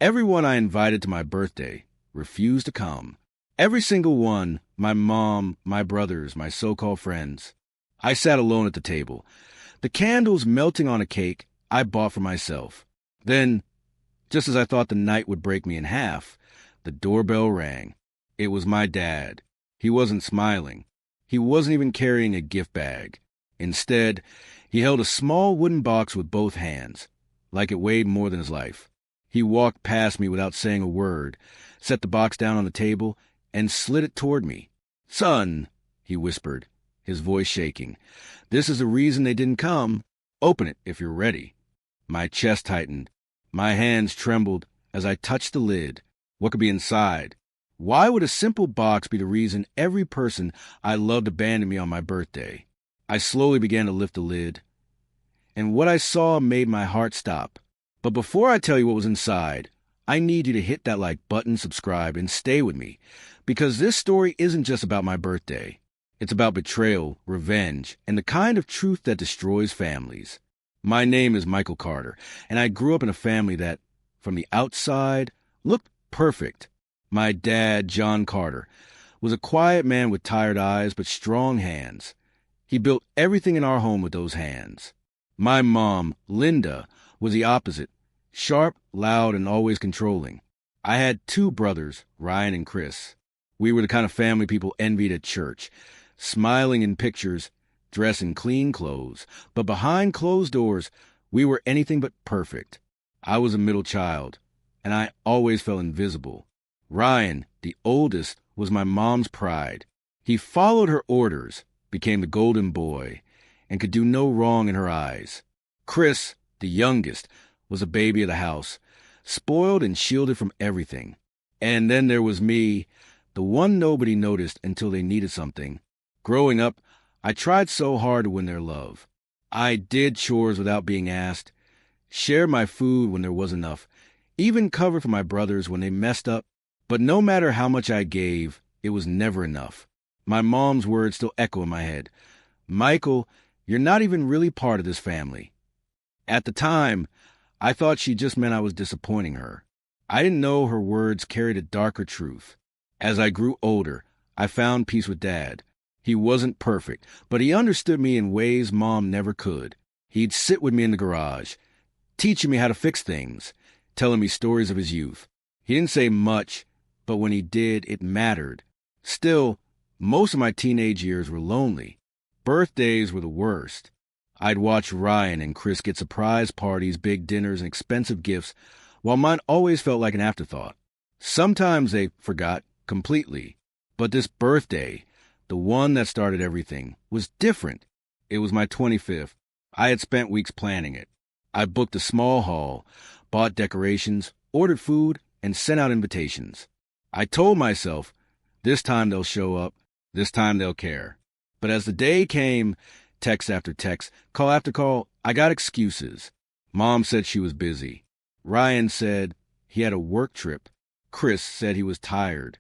Everyone I invited to my birthday refused to come. Every single one, my mom, my brothers, my so-called friends. I sat alone at the table, the candles melting on a cake I bought for myself. Then, just as I thought the night would break me in half, the doorbell rang. It was my dad. He wasn't smiling. He wasn't even carrying a gift bag. Instead, he held a small wooden box with both hands, like it weighed more than his life. He walked past me without saying a word, set the box down on the table, and slid it toward me. "Son," he whispered, his voice shaking, "this is the reason they didn't come. Open it if you're ready." My chest tightened. My hands trembled as I touched the lid. What could be inside? Why would a simple box be the reason every person I loved abandoned me on my birthday? I slowly began to lift the lid, and what I saw made my heart stop. But before I tell you what was inside, I need you to hit that like button, subscribe, and stay with me, because this story isn't just about my birthday. It's about betrayal, revenge, and the kind of truth that destroys families. My name is Michael Carter, and I grew up in a family that, from the outside, looked perfect. My dad, John Carter, was a quiet man with tired eyes but strong hands. He built everything in our home with those hands. My mom, Linda, was the opposite, sharp, loud, and always controlling. I had two brothers, Ryan and Chris. We were the kind of family people envied at church, smiling in pictures, dressed in clean clothes, but behind closed doors, we were anything but perfect. I was a middle child, and I always felt invisible. Ryan, the oldest, was my mom's pride. He followed her orders, became the golden boy, and could do no wrong in her eyes. Chris, the youngest, was a baby of the house, spoiled and shielded from everything. And then there was me, the one nobody noticed until they needed something. Growing up, I tried so hard to win their love. I did chores without being asked, shared my food when there was enough, even covered for my brothers when they messed up. But no matter how much I gave, it was never enough. My mom's words still echo in my head. "Michael, you're not even really part of this family." At the time, I thought she just meant I was disappointing her. I didn't know her words carried a darker truth. As I grew older, I found peace with Dad. He wasn't perfect, but he understood me in ways Mom never could. He'd sit with me in the garage, teaching me how to fix things, telling me stories of his youth. He didn't say much, but when he did, it mattered. Still, most of my teenage years were lonely. Birthdays were the worst. I'd watch Ryan and Chris get surprise parties, big dinners, and expensive gifts, while mine always felt like an afterthought. Sometimes they forgot completely. But this birthday, the one that started everything, was different. It was my 25th. I had spent weeks planning it. I booked a small hall, bought decorations, ordered food, and sent out invitations. I told myself, this time they'll show up, this time they'll care. But as the day came, text after text, call after call, I got excuses. Mom said she was busy. Ryan said he had a work trip. Chris said he was tired.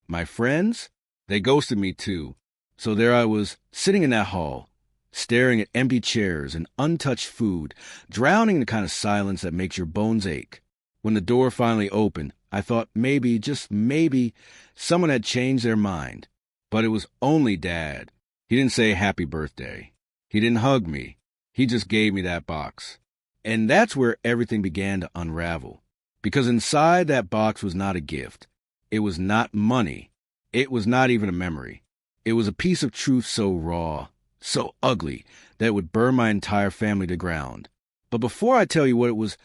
My friends? They ghosted me too. So there I was, sitting in that hall, staring at empty chairs and untouched food, drowning in the kind of silence that makes your bones ache. When the door finally opened, I thought maybe, just maybe, someone had changed their mind. But it was only Dad. He didn't say happy birthday. He didn't hug me. He just gave me that box. And that's where everything began to unravel. Because inside that box was not a gift. It was not money. It was not even a memory. It was a piece of truth so raw, so ugly, that it would burn my entire family to ground. But before I tell you what it was,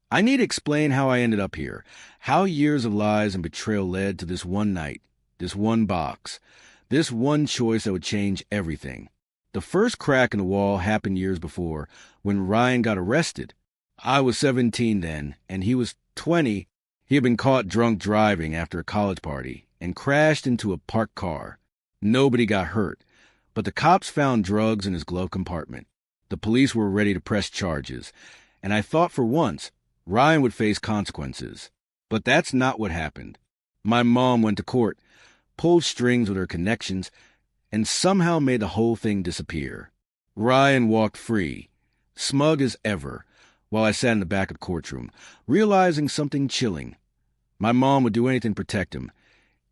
I need to explain how I ended up here, how years of lies and betrayal led to this one night, this one box, this one choice that would change everything. The first crack in the wall happened years before, when Ryan got arrested. I was 17 then, and he was 20. He had been caught drunk driving after a college party and crashed into a parked car. Nobody got hurt, but the cops found drugs in his glove compartment. The police were ready to press charges, and I thought for once Ryan would face consequences. But that's not what happened. My mom went to court, pulled strings with her connections, and somehow made the whole thing disappear. Ryan walked free, smug as ever, while I sat in the back of the courtroom, realizing something chilling. My mom would do anything to protect him,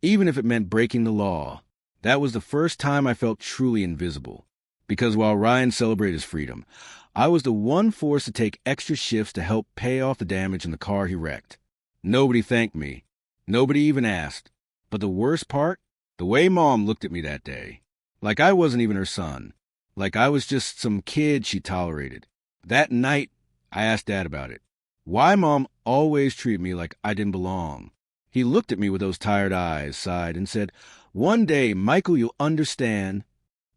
even if it meant breaking the law. That was the first time I felt truly invisible, because while Ryan celebrated his freedom, I was the one forced to take extra shifts to help pay off the damage in the car he wrecked. Nobody thanked me. Nobody even asked. But the worst part? The way Mom looked at me that day. Like I wasn't even her son. Like I was just some kid she tolerated. That night, I asked Dad about it. Why Mom always treated me like I didn't belong. He looked at me with those tired eyes, sighed, and said, "One day, Michael, you'll understand."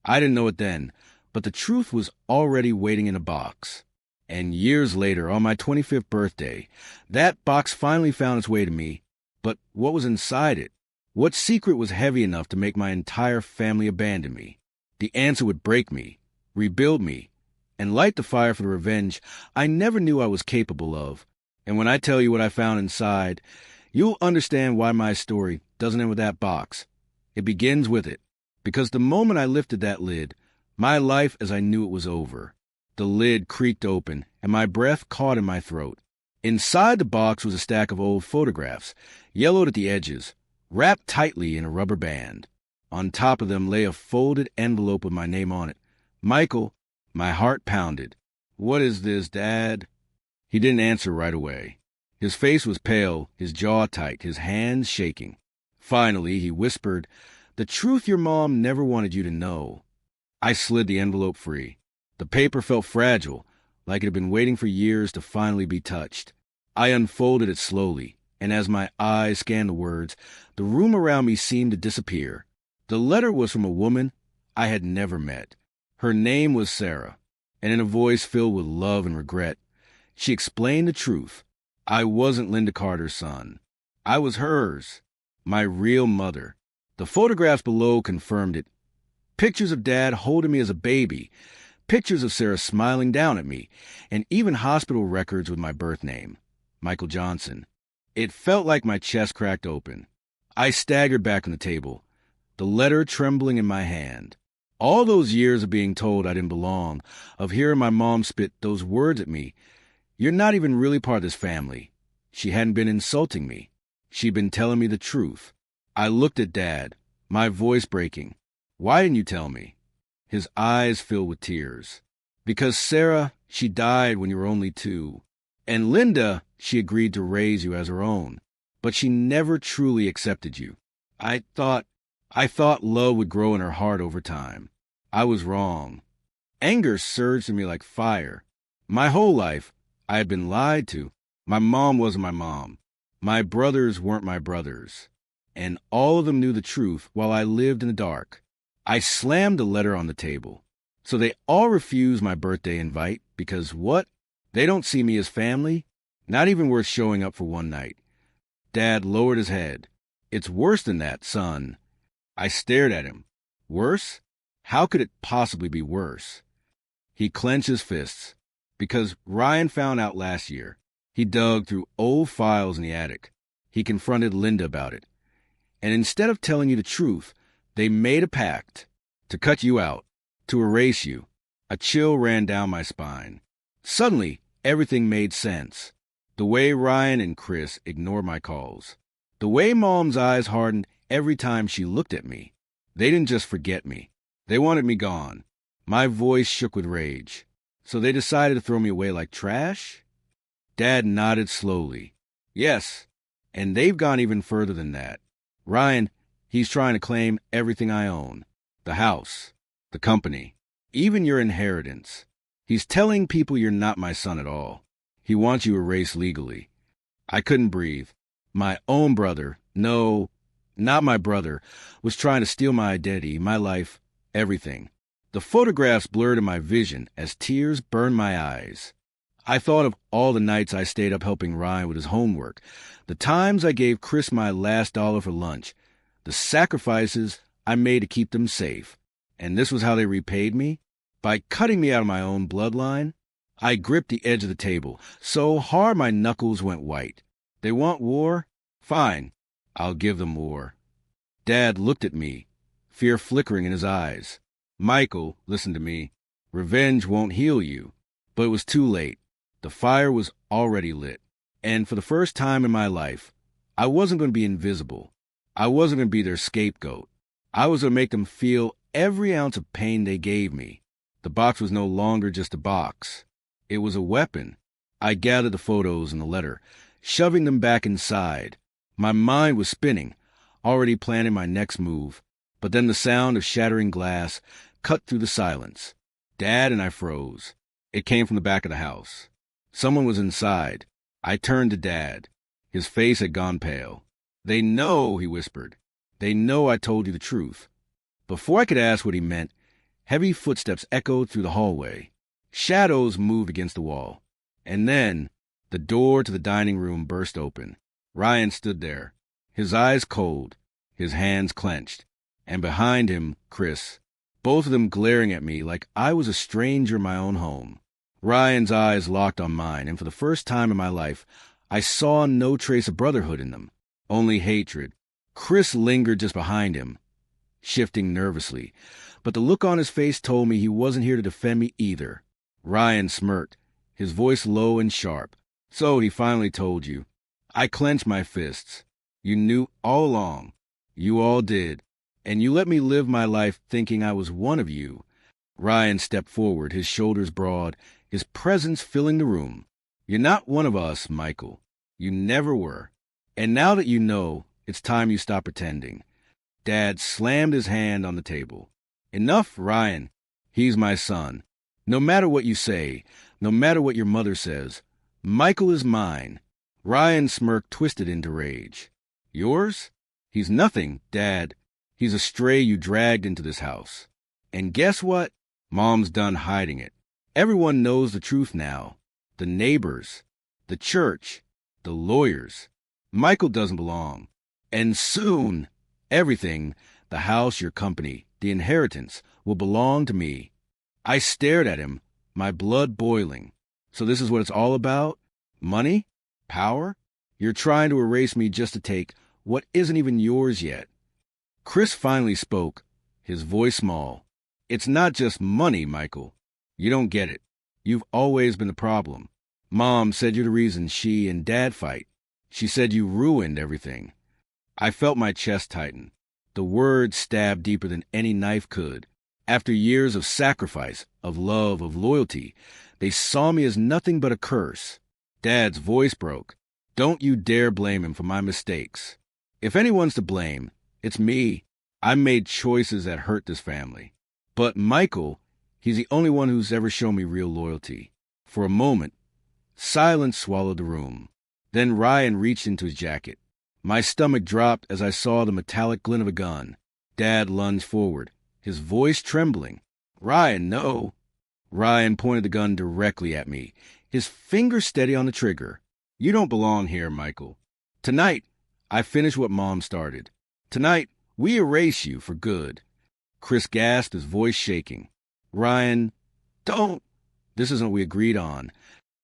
I didn't know it then, but the truth was already waiting in a box. And years later, on my 25th birthday, that box finally found its way to me. But what was inside it? What secret was heavy enough to make my entire family abandon me? The answer would break me, rebuild me, and light the fire for the revenge I never knew I was capable of. And when I tell you what I found inside, you'll understand why my story doesn't end with that box. It begins with it. Because the moment I lifted that lid, my life as I knew it was over. The lid creaked open, and my breath caught in my throat. Inside the box was a stack of old photographs, yellowed at the edges, wrapped tightly in a rubber band. On top of them lay a folded envelope with my name on it. Michael. My heart pounded. "What is this, Dad?" He didn't answer right away. His face was pale, his jaw tight, his hands shaking. Finally, he whispered, "The truth your mom never wanted you to know." I slid the envelope free. The paper felt fragile, like it had been waiting for years to finally be touched. I unfolded it slowly, and as my eyes scanned the words, the room around me seemed to disappear. The letter was from a woman I had never met. Her name was Sarah, and in a voice filled with love and regret, she explained the truth. I wasn't Linda Carter's son. I was hers, my real mother. The photographs below confirmed it. Pictures of Dad holding me as a baby, pictures of Sarah smiling down at me, and even hospital records with my birth name, Michael Johnson. It felt like my chest cracked open. I staggered back on the table, the letter trembling in my hand. All those years of being told I didn't belong, of hearing my mom spit those words at me, "You're not even really part of this family." She hadn't been insulting me. She'd been telling me the truth. I looked at Dad, my voice breaking. "Why didn't you tell me?" His eyes filled with tears. "Because Sarah, she died when you were only 2. And Linda, she agreed to raise you as her own. But she never truly accepted you. I thought love would grow in her heart over time. I was wrong." Anger surged in me like fire. My whole life, I had been lied to. My mom wasn't my mom. My brothers weren't my brothers. And all of them knew the truth while I lived in the dark. I slammed the letter on the table. So they all refused my birthday invite because what? They don't see me as family? Not even worth showing up for one night. Dad lowered his head. "It's worse than that, son." I stared at him. Worse? How could it possibly be worse? He clenched his fists. Because Ryan found out last year. He dug through old files in the attic. He confronted Linda about it. And instead of telling you the truth, they made a pact to cut you out, to erase you. A chill ran down my spine. Suddenly, everything made sense. The way Ryan and Chris ignored my calls. The way Mom's eyes hardened every time she looked at me. They didn't just forget me. They wanted me gone. My voice shook with rage. So they decided to throw me away like trash? Dad nodded slowly. Yes, and they've gone even further than that. Ryan, he's trying to claim everything I own. The house, the company, even your inheritance. He's telling people you're not my son at all. He wants you erased legally. I couldn't breathe. My own brother, no, not my brother, was trying to steal my identity, my life, everything. The photographs blurred in my vision as tears burned my eyes. I thought of all the nights I stayed up helping Ryan with his homework, the times I gave Chris my last dollar for lunch, the sacrifices I made to keep them safe. And this was how they repaid me? By cutting me out of my own bloodline? I gripped the edge of the table so hard my knuckles went white. They want war? Fine, I'll give them war. Dad looked at me, fear flickering in his eyes. Michael, listen to me. Revenge won't heal you. But it was too late. The fire was already lit, and for the first time in my life, I wasn't going to be invisible. I wasn't going to be their scapegoat. I was going to make them feel every ounce of pain they gave me. The box was no longer just a box. It was a weapon. I gathered the photos and the letter, shoving them back inside. My mind was spinning, already planning my next move. But then the sound of shattering glass cut through the silence. Dad and I froze. It came from the back of the house. Someone was inside. I turned to Dad. His face had gone pale. "They know," he whispered. "They know I told you the truth." Before I could ask what he meant, heavy footsteps echoed through the hallway. Shadows moved against the wall. And then the door to the dining room burst open. Ryan stood there, his eyes cold, his hands clenched, and behind him, Chris, both of them glaring at me like I was a stranger in my own home. Ryan's eyes locked on mine, and for the first time in my life, I saw no trace of brotherhood in them, only hatred. Chris lingered just behind him, shifting nervously, but the look on his face told me he wasn't here to defend me either. Ryan smirked, his voice low and sharp. "So he finally told you." I clenched my fists. "You knew all along. You all did. And you let me live my life thinking I was one of you." Ryan stepped forward, his shoulders broad, his presence filling the room. "You're not one of us, Michael. You never were. And now that you know, it's time you stop pretending." Dad slammed his hand on the table. "Enough, Ryan. He's my son. No matter what you say, no matter what your mother says, Michael is mine." Ryan's smirk twisted into rage. "Yours? He's nothing, Dad. He's a stray you dragged into this house. And guess what? Mom's done hiding it. Everyone knows the truth now. The neighbors, the church, the lawyers. Michael doesn't belong. And soon, everything, the house, your company, the inheritance, will belong to me." I stared at him, my blood boiling. "So this is what it's all about? Money? Power? You're trying to erase me just to take what isn't even yours yet." Chris finally spoke, his voice small. "It's not just money, Michael. You don't get it. You've always been the problem. Mom said you're the reason she and Dad fight. She said you ruined everything." I felt my chest tighten. The words stabbed deeper than any knife could. After years of sacrifice, of love, of loyalty, they saw me as nothing but a curse. Dad's voice broke. "Don't you dare blame him for my mistakes. If anyone's to blame, it's me. I made choices that hurt this family. But Michael, he's the only one who's ever shown me real loyalty." For a moment, silence swallowed the room. Then Ryan reached into his jacket. My stomach dropped as I saw the metallic glint of a gun. Dad lunged forward, his voice trembling. "Ryan, no." Ryan pointed the gun directly at me, his finger steady on the trigger. "You don't belong here, Michael. Tonight, I finish what Mom started. Tonight, we erase you for good." Chris gasped, his voice shaking. "Ryan, don't. This isn't what we agreed on."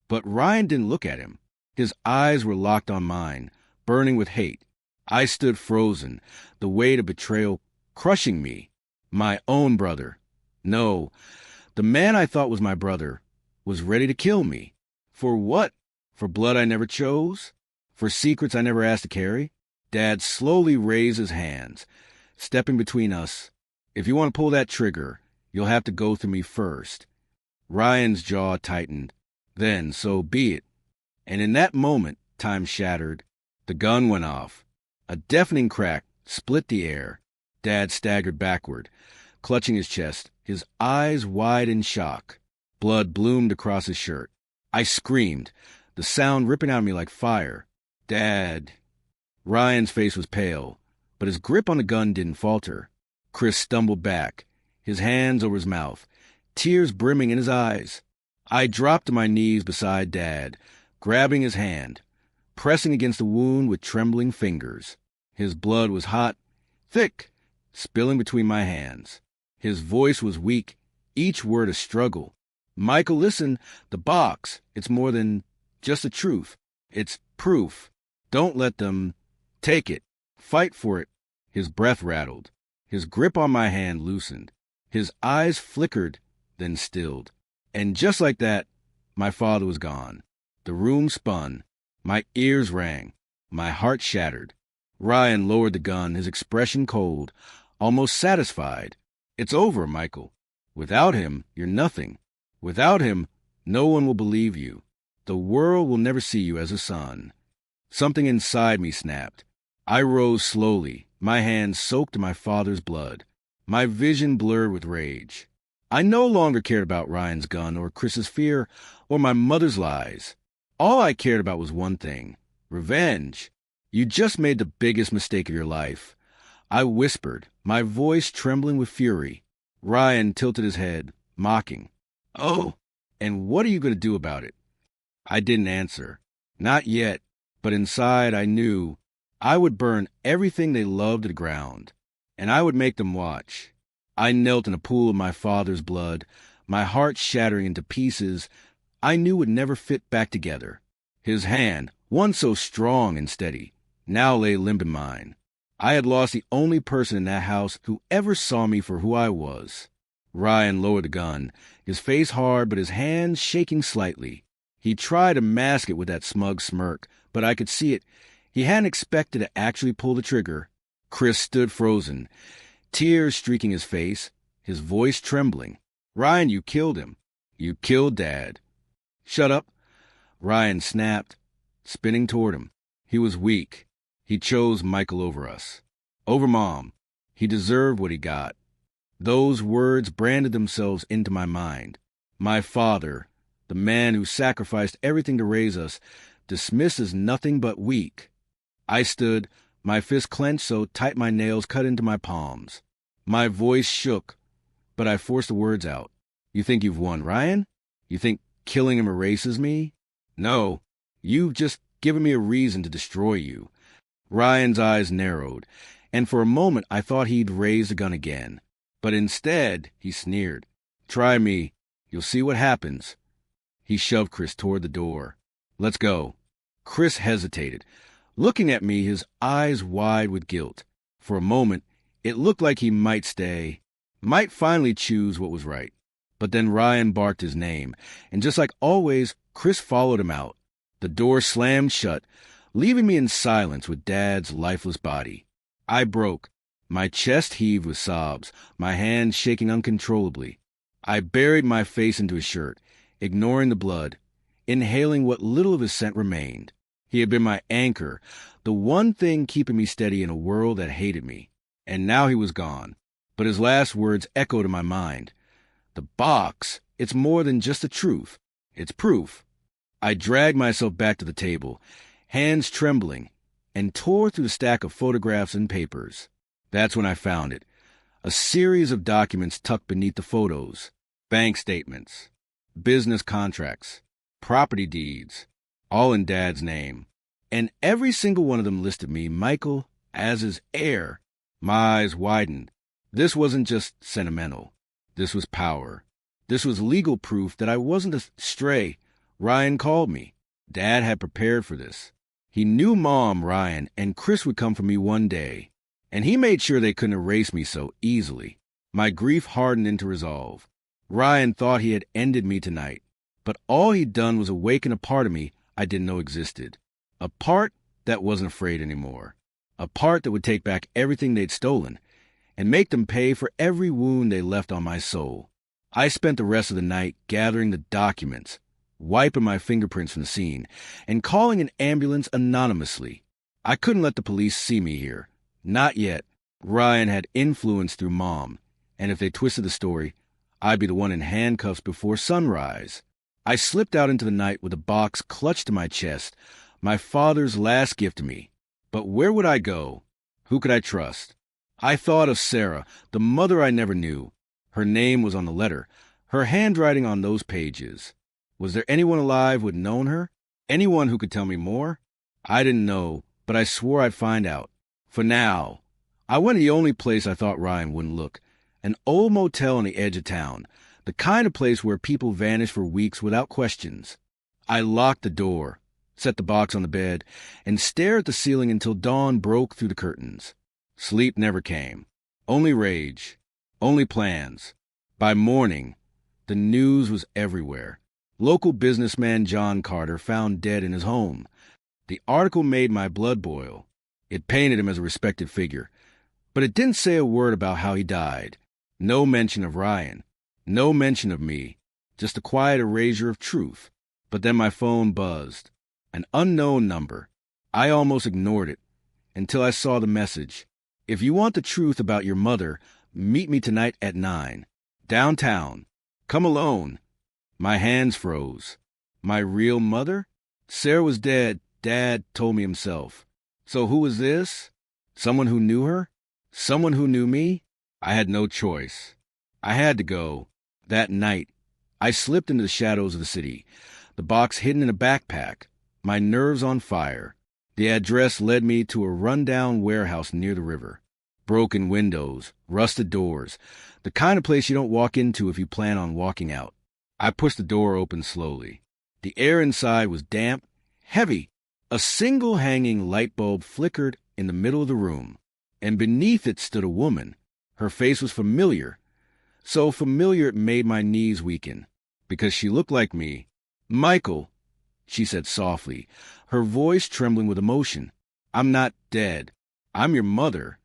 But Ryan didn't look at him. His eyes were locked on mine, burning with hate. I stood frozen, the weight of betrayal crushing me. My own brother. No, the man I thought was my brother was ready to kill me. For what? For blood I never chose? For secrets I never asked to carry? Dad slowly raised his hands, stepping between us. "If you want to pull that trigger, you'll have to go through me first." Ryan's jaw tightened. "Then, so be it." And in that moment, time shattered. The gun went off. A deafening crack split the air. Dad staggered backward, clutching his chest, his eyes wide in shock. Blood bloomed across his shirt. I screamed, the sound ripping out of me like fire. "Dad." Ryan's face was pale, but his grip on the gun didn't falter. Chris stumbled back, his hands over his mouth, tears brimming in his eyes. I dropped to my knees beside Dad, grabbing his hand, pressing against the wound with trembling fingers. His blood was hot, thick, spilling between my hands. His voice was weak, each word a struggle. "Michael, listen, the box, it's more than just the truth. It's proof. Don't let them take it. Fight for it." His breath rattled. His grip on my hand loosened. His eyes flickered, then stilled. And just like that, my father was gone. The room spun. My ears rang. My heart shattered. Ryan lowered the gun, his expression cold, almost satisfied. It's over, Michael. Without him, you're nothing. Without him, no one will believe you. The world will never see you as a son. Something inside me snapped. I rose slowly, my hands soaked in my father's blood. My vision blurred with rage. I no longer cared about Ryan's gun or Chris's fear or my mother's lies. All I cared about was one thing: revenge. You just made the biggest mistake of your life. I whispered, my voice trembling with fury. Ryan tilted his head, mocking. Oh, and what are you going to do about it? I didn't answer. Not yet, but inside I knew I would burn everything they loved to the ground, and I would make them watch. I knelt in a pool of my father's blood, my heart shattering into pieces I knew would never fit back together. His hand, once so strong and steady, now lay limp in mine. I had lost the only person in that house who ever saw me for who I was. Ryan lowered the gun, his face hard but his hands shaking slightly. He tried to mask it with that smug smirk, but I could see it. He hadn't expected to actually pull the trigger. Chris stood frozen, tears streaking his face, his voice trembling. Ryan, you killed him. You killed Dad. Shut up. Ryan snapped, spinning toward him. He was weak. He chose Michael over us. Over Mom. He deserved what he got. Those words branded themselves into my mind. My father, the man who sacrificed everything to raise us, dismissed as nothing but weak. I stood, my fist clenched so tight my nails cut into my palms. My voice shook, but I forced the words out. You think you've won, Ryan? You think killing him erases me? No, you've just given me a reason to destroy you. Ryan's eyes narrowed, and for a moment I thought he'd raise the gun again. But instead, he sneered. Try me. You'll see what happens. He shoved Chris toward the door. Let's go. Chris hesitated, looking at me, his eyes wide with guilt. For a moment, it looked like he might stay, might finally choose what was right. But then Ryan barked his name, and just like always, Chris followed him out. The door slammed shut, leaving me in silence with Dad's lifeless body. I broke. My chest heaved with sobs, my hands shaking uncontrollably. I buried my face into his shirt, ignoring the blood, inhaling what little of his scent remained. He had been my anchor, the one thing keeping me steady in a world that hated me. And now he was gone. But his last words echoed in my mind. The box, it's more than just the truth. It's proof. I dragged myself back to the table, hands trembling, and tore through the stack of photographs and papers. That's when I found it. A series of documents tucked beneath the photos. Bank statements, business contracts, property deeds, all in Dad's name. And every single one of them listed me, Michael, as his heir. My eyes widened. This wasn't just sentimental. This was power. This was legal proof that I wasn't a stray. Ryan called me. Dad had prepared for this. He knew Mom, Ryan, and Chris would come for me one day. And he made sure they couldn't erase me so easily. My grief hardened into resolve. Ryan thought he had ended me tonight, but all he'd done was awaken a part of me I didn't know existed. A part that wasn't afraid anymore. A part that would take back everything they'd stolen and make them pay for every wound they left on my soul. I spent the rest of the night gathering the documents, wiping my fingerprints from the scene, and calling an ambulance anonymously. I couldn't let the police see me here. Not yet. Ryan had influence through Mom, and if they twisted the story, I'd be the one in handcuffs before sunrise. I slipped out into the night with a box clutched to my chest, my father's last gift to me. But where would I go? Who could I trust? I thought of Sarah, the mother I never knew. Her name was on the letter, her handwriting on those pages. Was there anyone alive who had known her? Anyone who could tell me more? I didn't know, but I swore I'd find out. For now, I went to the only place I thought Ryan wouldn't look, an old motel on the edge of town, the kind of place where people vanish for weeks without questions. I locked the door, set the box on the bed, and stared at the ceiling until dawn broke through the curtains. Sleep never came. Only rage. Only plans. By morning, the news was everywhere. Local businessman John Carter found dead in his home. The article made my blood boil. It painted him as a respected figure, but it didn't say a word about how he died. No mention of Ryan. No mention of me. Just a quiet erasure of truth. But then my phone buzzed. An unknown number. I almost ignored it until I saw the message. If you want the truth about your mother, meet me tonight at 9. Downtown. Come alone. My hands froze. My real mother? Sarah was dead, Dad told me himself. So who was this? Someone who knew her? Someone who knew me? I had no choice. I had to go. That night, I slipped into the shadows of the city, the box hidden in a backpack, my nerves on fire. The address led me to a rundown warehouse near the river. Broken windows, rusted doors, the kind of place you don't walk into if you plan on walking out. I pushed the door open slowly. The air inside was damp, heavy. A single hanging light bulb flickered in the middle of the room, and beneath it stood a woman. Her face was familiar, so familiar it made my knees weaken, because she looked like me. "Michael," she said softly, her voice trembling with emotion. "I'm not dead. I'm your mother."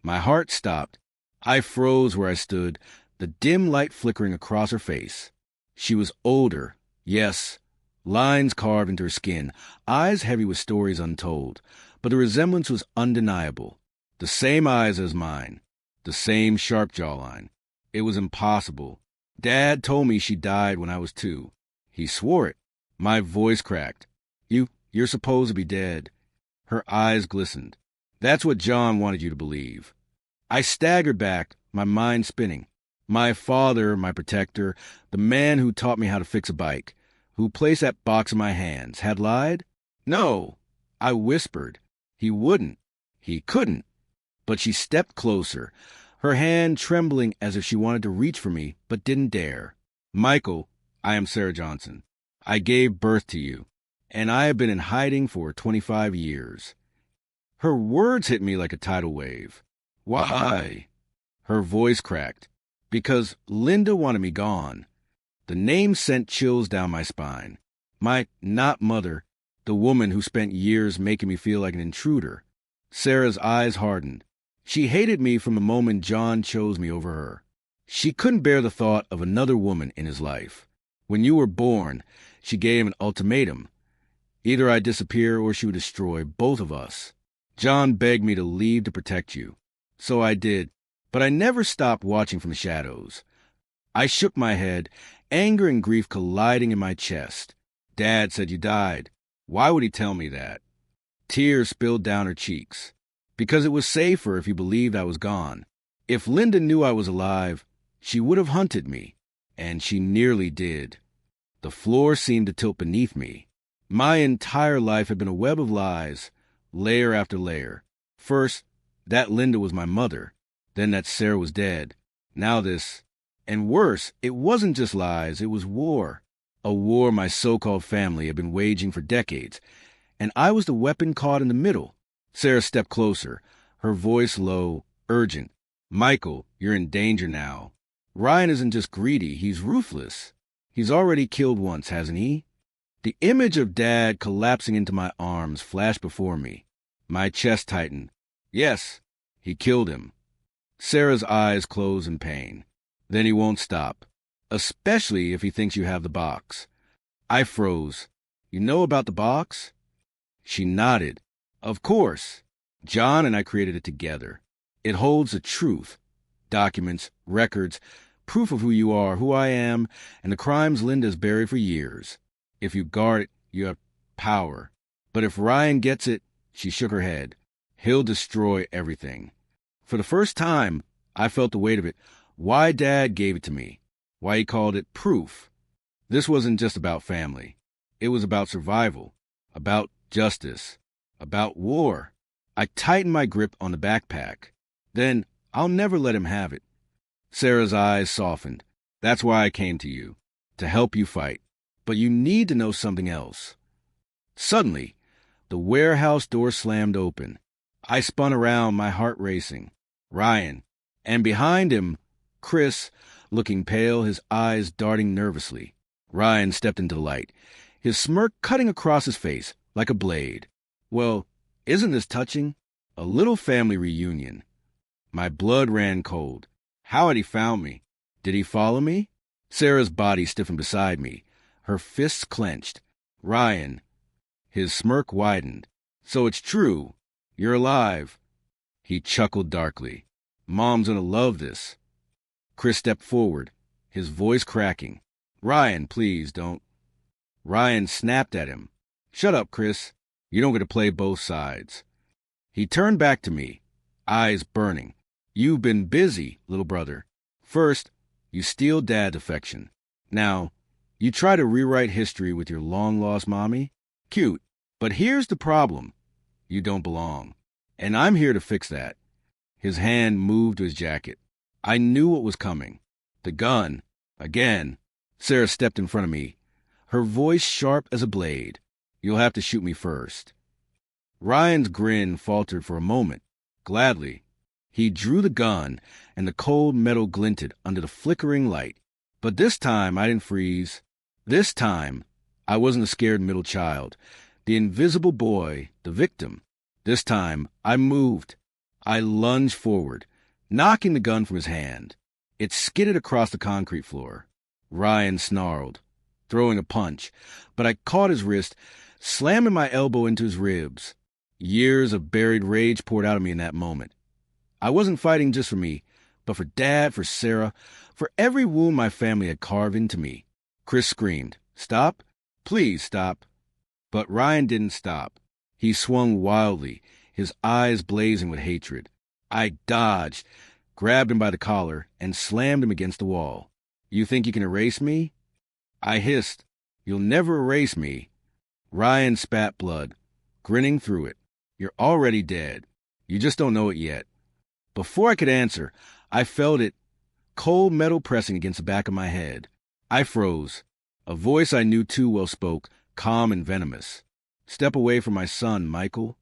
My heart stopped. I froze where I stood, the dim light flickering across her face. She was older, yes, lines carved into her skin, eyes heavy with stories untold, but the resemblance was undeniable. The same eyes as mine, the same sharp jawline. It was impossible. Dad told me she died when I was 2. He swore it. My voice cracked. You're supposed to be dead." Her eyes glistened. "That's what John wanted you to believe." I staggered back, my mind spinning. My father, my protector, the man who taught me how to fix a bike, who placed that box in my hands, had lied? No, I whispered. He wouldn't. He couldn't. But she stepped closer, her hand trembling as if she wanted to reach for me, but didn't dare. "Michael, I am Sarah Johnson. I gave birth to you, and I have been in hiding for 25 years. Her words hit me like a tidal wave. "Why?" Her voice cracked. "Because Linda wanted me gone." The name sent chills down my spine. My not mother, the woman who spent years making me feel like an intruder. Sarah's eyes hardened. She hated me from the moment John chose me over her. She couldn't bear the thought of another woman in his life. When you were born, she gave him an ultimatum. Either I disappear or she would destroy both of us. John begged me to leave to protect you. So I did, but I never stopped watching from the shadows. I shook my head, anger and grief colliding in my chest. Dad said you died. Why would he tell me that? Tears spilled down her cheeks. Because it was safer if he believed I was gone. If Linda knew I was alive, she would have hunted me, and she nearly did. The floor seemed to tilt beneath me. My entire life had been a web of lies, layer after layer. First, that Linda was my mother. Then that Sarah was dead. Now this. And worse, it wasn't just lies, it was war. A war my so-called family had been waging for decades. And I was the weapon caught in the middle. Sarah stepped closer, her voice low, urgent. "Michael, you're in danger now. Ryan isn't just greedy, he's ruthless. He's already killed once, hasn't he?" The image of Dad collapsing into my arms flashed before me. My chest tightened. "Yes, he killed him." Sarah's eyes closed in pain. "Then he won't stop, especially if he thinks you have the box." I froze. "You know about the box?" She nodded. "Of course. John and I created it together. It holds the truth. Documents, records, proof of who you are, who I am, and the crimes Linda's buried for years. If you guard it, you have power. But if Ryan gets it," she shook her head, "he'll destroy everything." For the first time, I felt the weight of it. Why Dad gave it to me. Why he called it proof. This wasn't just about family. It was about survival, about justice, about war. I tightened my grip on the backpack. "Then I'll never let him have it." Sarah's eyes softened. "That's why I came to you, to help you fight. But you need to know something else." Suddenly, the warehouse door slammed open. I spun around, my heart racing. Ryan, and behind him, Chris, looking pale, his eyes darting nervously. Ryan stepped into the light, his smirk cutting across his face like a blade. Well, isn't this touching? A little family reunion. My blood ran cold. How had he found me? Did he follow me? Sarah's body stiffened beside me, her fists clenched. Ryan. His smirk widened. So it's true. You're alive. He chuckled darkly. Mom's gonna love this. Chris stepped forward, his voice cracking. Ryan, please don't. Ryan snapped at him. Shut up, Chris. You don't get to play both sides. He turned back to me, eyes burning. You've been busy, little brother. First, you steal Dad's affection. Now, you try to rewrite history with your long-lost mommy. Cute. But here's the problem. You don't belong. And I'm here to fix that. His hand moved to his jacket. I knew what was coming. The gun. Again. Sarah stepped in front of me, her voice sharp as a blade. You'll have to shoot me first. Ryan's grin faltered for a moment. Gladly. He drew the gun, and the cold metal glinted under the flickering light. But this time I didn't freeze. This time I wasn't a scared middle child, the invisible boy, the victim. This time I moved. I lunged forward, knocking the gun from his hand. It skidded across the concrete floor. Ryan snarled, throwing a punch, but I caught his wrist, slamming my elbow into his ribs. Years of buried rage poured out of me in that moment. I wasn't fighting just for me, but for Dad, for Sarah, for every wound my family had carved into me. Chris screamed, Stop? Please stop. But Ryan didn't stop. He swung wildly, his eyes blazing with hatred. I dodged, grabbed him by the collar, and slammed him against the wall. You think you can erase me? I hissed. You'll never erase me. Ryan spat blood, grinning through it. You're already dead. You just don't know it yet. Before I could answer, I felt it, cold metal pressing against the back of my head. I froze. A voice I knew too well spoke, calm and venomous. Step away from my son, Michael.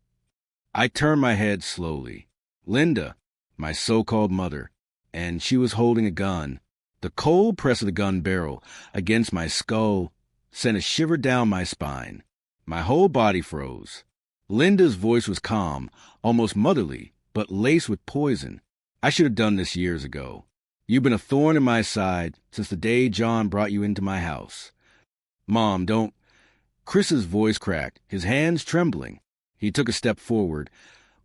I turned my head slowly. Linda, my so-called mother, and she was holding a gun. The cold press of the gun barrel against my skull sent a shiver down my spine. My whole body froze. Linda's voice was calm, almost motherly, but laced with poison. I should have done this years ago. You've been a thorn in my side since the day John brought you into my house. Mom, don't... Chris's voice cracked, his hands trembling. He took a step forward,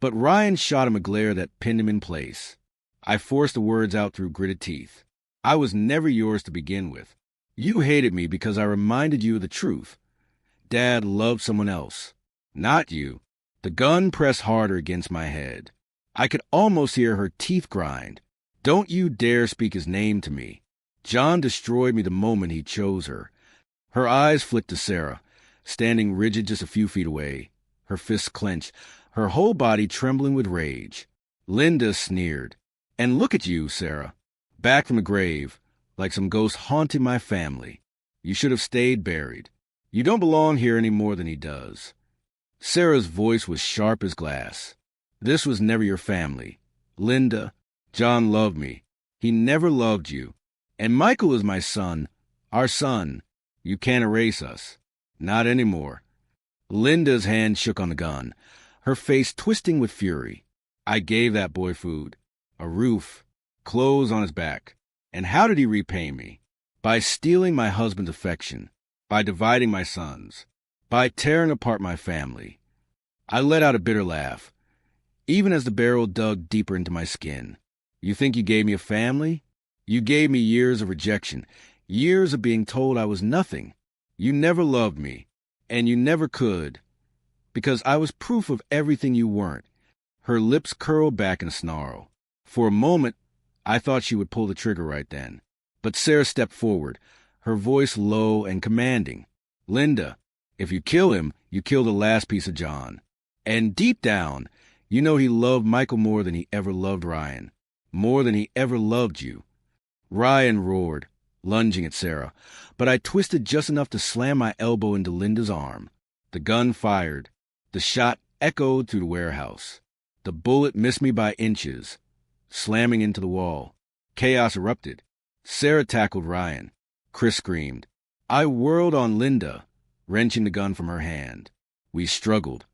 but Ryan shot him a glare that pinned him in place. I forced the words out through gritted teeth. I was never yours to begin with. You hated me because I reminded you of the truth. Dad loved someone else. Not you. The gun pressed harder against my head. I could almost hear her teeth grind. Don't you dare speak his name to me. John destroyed me the moment he chose her. Her eyes flicked to Sarah, standing rigid just a few feet away, her fists clenched, her whole body trembling with rage. Linda sneered. And look at you, Sarah. Back from the grave, like some ghost haunting my family. You should have stayed buried. You don't belong here any more than he does. Sarah's voice was sharp as glass. This was never your family. Linda, John loved me. He never loved you. And Michael is my son, our son. You can't erase us. Not anymore. Linda's hand shook on the gun, her face twisting with fury. I gave that boy food, a roof, clothes on his back. And how did he repay me? By stealing my husband's affection, by dividing my sons, by tearing apart my family. I let out a bitter laugh, even as the barrel dug deeper into my skin. You think you gave me a family? You gave me years of rejection, years of being told I was nothing. You never loved me, and you never could, because I was proof of everything you weren't. Her lips curled back in a snarl. For a moment, I thought she would pull the trigger right then. But Sarah stepped forward, her voice low and commanding. Linda, if you kill him, you kill the last piece of John. And deep down, you know he loved Michael more than he ever loved Ryan, more than he ever loved you. Ryan roared, lunging at Sarah, but I twisted just enough to slam my elbow into Linda's arm. The gun fired. The shot echoed through the warehouse. The bullet missed me by inches, slamming into the wall. Chaos erupted. Sarah tackled Ryan. Chris screamed. I whirled on Linda, wrenching the gun from her hand. We struggled,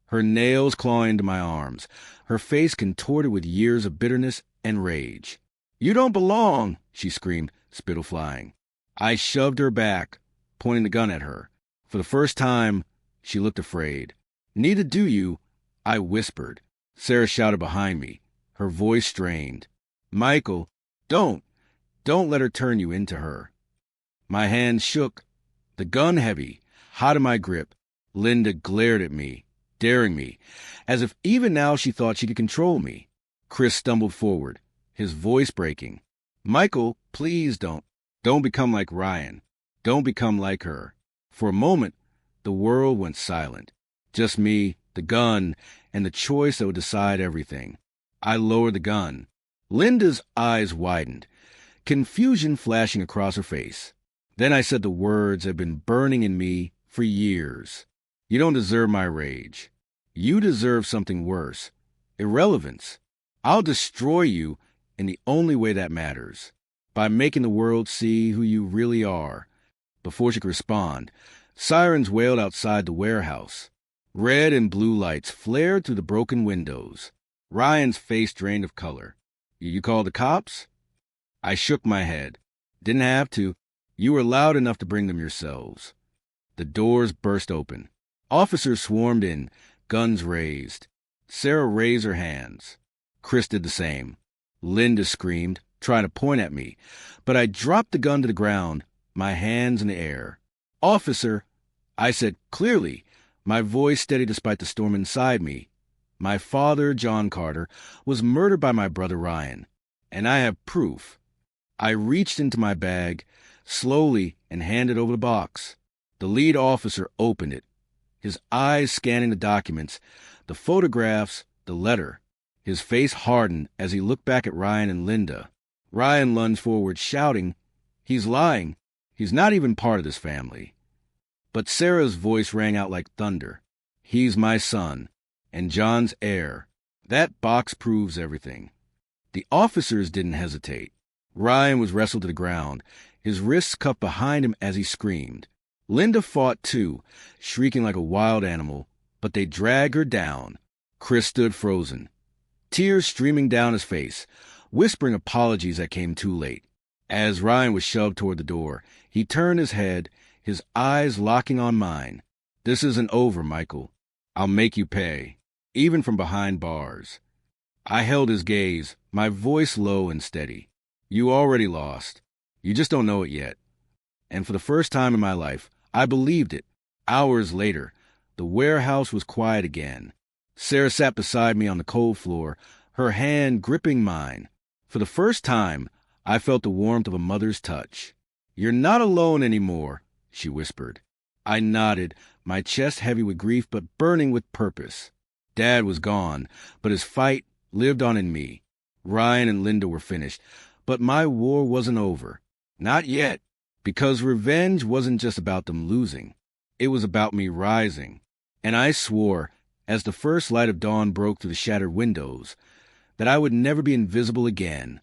her nails clawing into my arms, her face contorted with years of bitterness and rage. "You don't belong," she screamed, spittle flying. I shoved her back, pointing the gun at her. For the first time, she looked afraid. "Neither do you," I whispered. Sarah shouted behind me, her voice strained. "Michael, don't let her turn you into her." My hands shook, the gun heavy, hot in my grip. Linda glared at me, daring me, as if even now she thought she could control me. Chris stumbled forward, his voice breaking. "Michael, please don't become like Ryan. Don't become like her." For a moment, the world went silent. Just me, the gun, and the choice that would decide everything. I lowered the gun. Linda's eyes widened, confusion flashing across her face. Then I said the words that had been burning in me for years. "You don't deserve my rage. You deserve something worse. Irrelevance. I'll destroy you in the only way that matters. By making the world see who you really are." Before she could respond, sirens wailed outside the warehouse. Red and blue lights flared through the broken windows. Ryan's face drained of color. "You called the cops?" I shook my head. "Didn't have to. You were loud enough to bring them yourselves." The doors burst open. Officers swarmed in, guns raised. Sarah raised her hands. Chris did the same. Linda screamed, trying to point at me, but I dropped the gun to the ground, my hands in the air. "Officer," I said clearly, my voice steady despite the storm inside me. "My father, John Carter, was murdered by my brother Ryan, and I have proof." I reached into my bag, slowly, and handed over the box. The lead officer opened it, his eyes scanning the documents, the photographs, the letter. His face hardened as he looked back at Ryan and Linda. Ryan lunged forward, shouting, "He's lying. He's not even part of this family." But Sarah's voice rang out like thunder. "He's my son, and John's heir. That box proves everything." The officers didn't hesitate. Ryan was wrestled to the ground, his wrists cuffed behind him as he screamed. Linda fought too, shrieking like a wild animal, but they dragged her down. Chris stood frozen, tears streaming down his face, whispering apologies that came too late. As Ryan was shoved toward the door, he turned his head, his eyes locking on mine. "This isn't over, Michael. I'll make you pay, even from behind bars." I held his gaze, my voice low and steady. "You already lost. You just don't know it yet." And for the first time in my life, I believed it. Hours later, the warehouse was quiet again. Sarah sat beside me on the cold floor, her hand gripping mine. For the first time, I felt the warmth of a mother's touch. "You're not alone anymore," she whispered. I nodded, my chest heavy with grief but burning with purpose. Dad was gone, but his fight lived on in me. Ryan and Linda were finished, but my war wasn't over. Not yet, because revenge wasn't just about them losing. It was about me rising. And I swore, as the first light of dawn broke through the shattered windows, that I would never be invisible again.